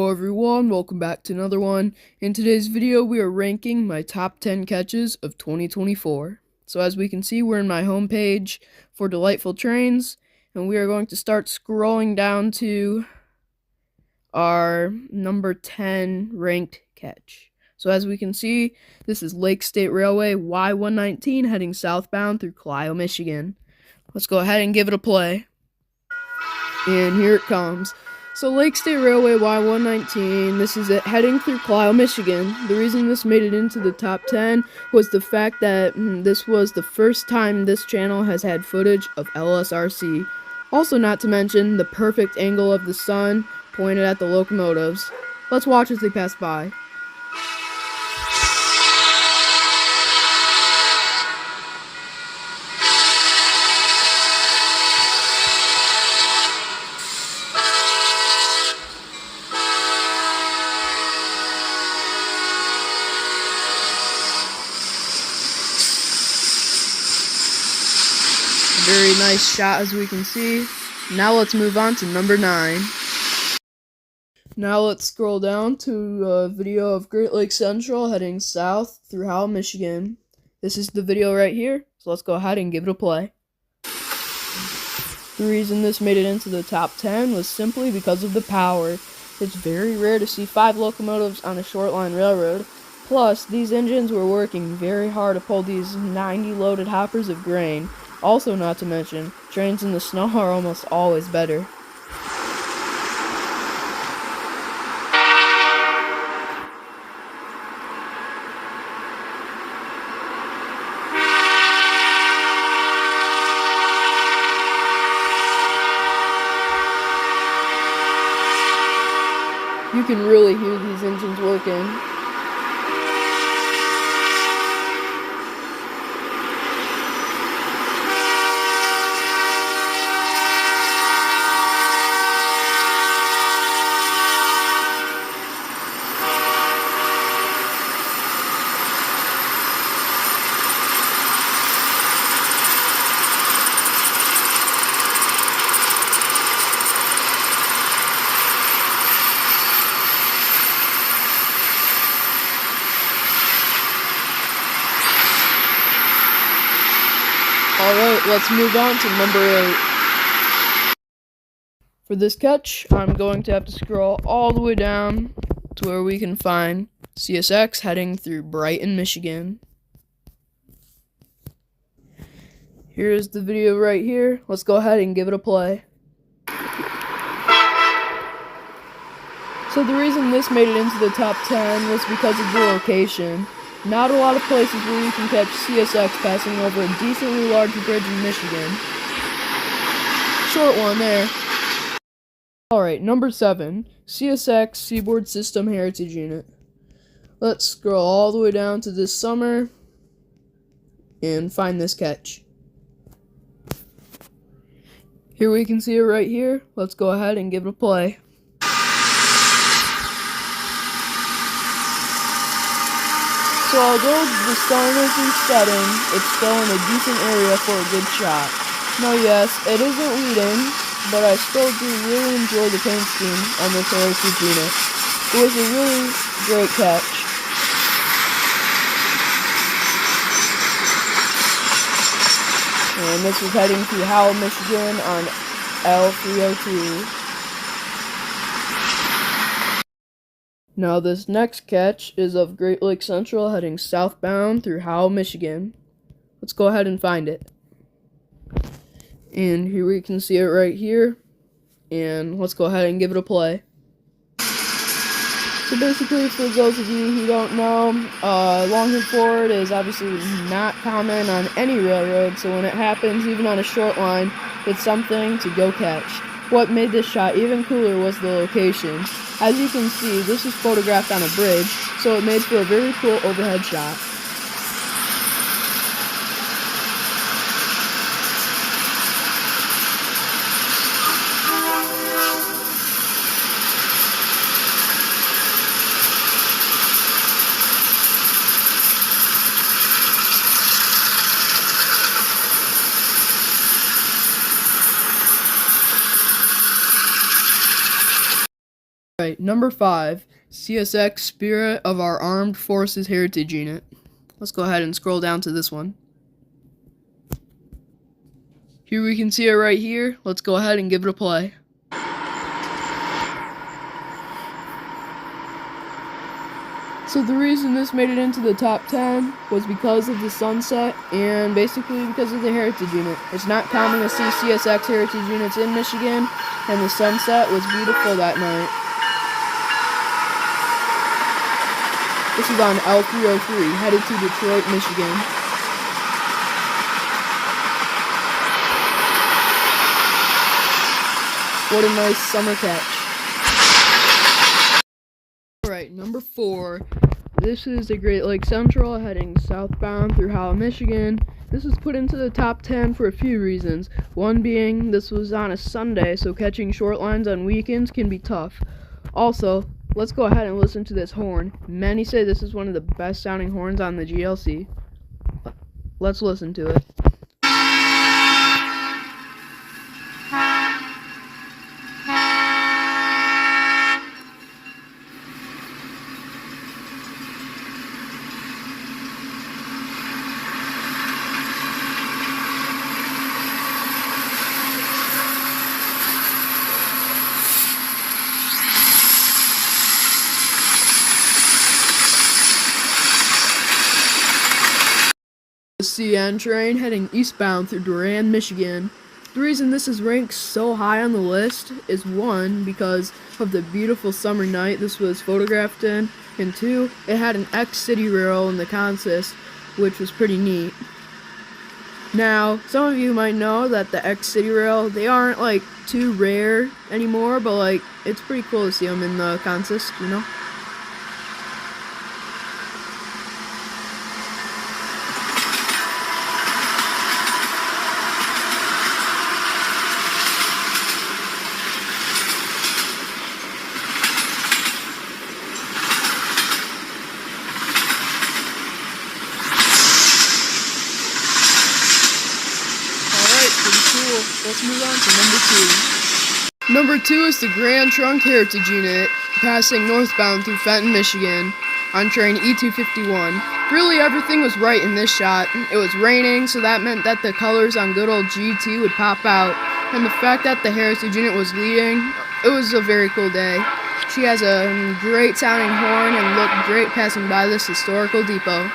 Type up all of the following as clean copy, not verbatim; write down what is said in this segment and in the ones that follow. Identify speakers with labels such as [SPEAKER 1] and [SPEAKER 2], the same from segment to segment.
[SPEAKER 1] Hello everyone, welcome back to another one. In today's video, we are ranking my top 10 catches of 2024. So as we can see, we're in my homepage for Delightful Trains, and we are going to start scrolling down to our number 10 ranked catch. So as we can see, this is Lake State Railway Y119 heading southbound through Clio, Michigan. Let's go ahead and give it a play. And here it comes. So Lake State Railway Y119, this is it heading through Clio, Michigan. The reason this made it into the top 10 was the fact that this was the first time this channel has had footage of LSRC. Also, not to mention the perfect angle of the sun pointed at the locomotives. Let's watch as they pass by. Very nice shot as we can see. Now let's move on to number 9. Now let's scroll down to a video of Great Lakes Central heading south through Howell, Michigan. This is the video right here, so let's go ahead and give it a play. The reason this made it into the top 10 was simply because of the power. It's very rare to see 5 locomotives on a short line railroad. Plus, these engines were working very hard to pull these 90 loaded hoppers of grain. Also, not to mention, trains in the snow are almost always better. You can really hear these engines working. Alright, let's move on to number 8. For this catch, I'm going to have to scroll all the way down to where we can find CSX heading through Brighton, Michigan. Here's the video right here. Let's go ahead and give it a play. So the reason this made it into the top 10 was because of the location. Not a lot of places where you can catch CSX passing over a decently large bridge in Michigan. Short one there. Alright, number 7. CSX Seaboard System Heritage Unit. Let's scroll all the way down to this summer and find this catch. Here we can see it right here. Let's go ahead and give it a play. So although the sun isn't setting, it's still in a decent area for a good shot. Now yes, it isn't leading, but I still do really enjoy the paint scheme on this heritage unit. It was a really great catch. And this was heading to Howell, Michigan on L302. Now this next catch is of Great Lakes Central heading southbound through Howell, Michigan. Let's go ahead and find it. And here we can see it right here. And let's go ahead and give it a play. So basically, for those of you who don't know, Longhorn Ford is obviously not common on any railroad, so when it happens, even on a short line, it's something to go catch. What made this shot even cooler was the location. As you can see, this is photographed on a bridge, so it made for a very cool overhead shot. Alright, number 5, CSX Spirit of Our Armed Forces Heritage Unit. Let's go ahead and scroll down to this one. Here we can see it right here. Let's go ahead and give it a play. So the reason this made it into the top 10 was because of the sunset and basically because of the Heritage Unit. It's not common to see CSX Heritage Units in Michigan, and the sunset was beautiful that night. This is on L303, headed to Detroit, Michigan. What a nice summer catch. Alright, number 4. This is the Great Lakes Central heading southbound through Holland, Michigan. This was put into the top 10 for a few reasons. One being this was on a Sunday, so catching short lines on weekends can be tough. Also, let's go ahead and listen to this horn. Many say this is one of the best sounding horns on the GLC. Let's listen to it. The CN train heading eastbound through Durand, Michigan. The reason this is ranked so high on the list is 1, because of the beautiful summer night this was photographed in, and 2, it had an X-City rail in the consist, which was pretty neat. Now, some of you might know that the X-City rail, they aren't like too rare anymore, but like it's pretty cool to see them in the consist, you know? Let's move on to number 2. Number 2 is the Grand Trunk Heritage Unit, passing northbound through Fenton, Michigan, on train E251. Really, everything was right in this shot. It was raining, so that meant that the colors on good old GT would pop out, and the fact that the Heritage Unit was leading, it was a very cool day. She has a great sounding horn and looked great passing by this historical depot.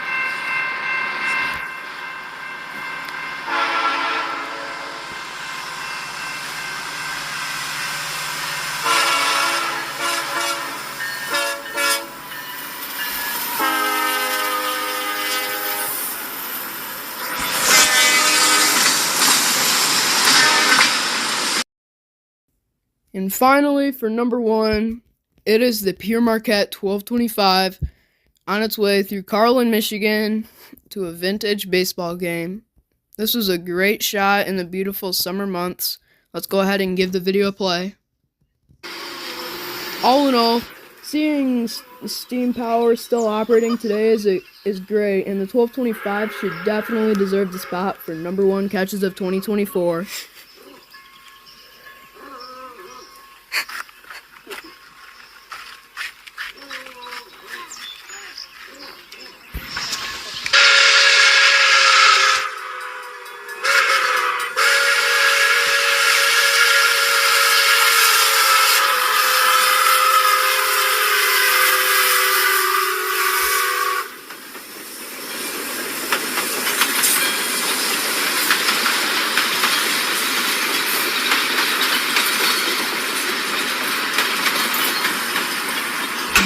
[SPEAKER 1] And finally, for number 1, it is the Pere Marquette 1225 on its way through Carlin, Michigan to a vintage baseball game. This was a great shot in the beautiful summer months. Let's go ahead and give the video a play. All in all, seeing steam power still operating today is great, and the 1225 should definitely deserve the spot for number 1 catches of 2024.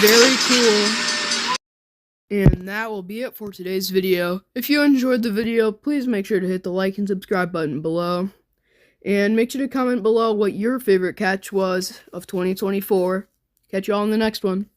[SPEAKER 1] Very cool. And that will be it for today's video. If you enjoyed the video, please make sure to hit the like and subscribe button below. And make sure to comment below what your favorite catch was of 2024. Catch y'all in the next one.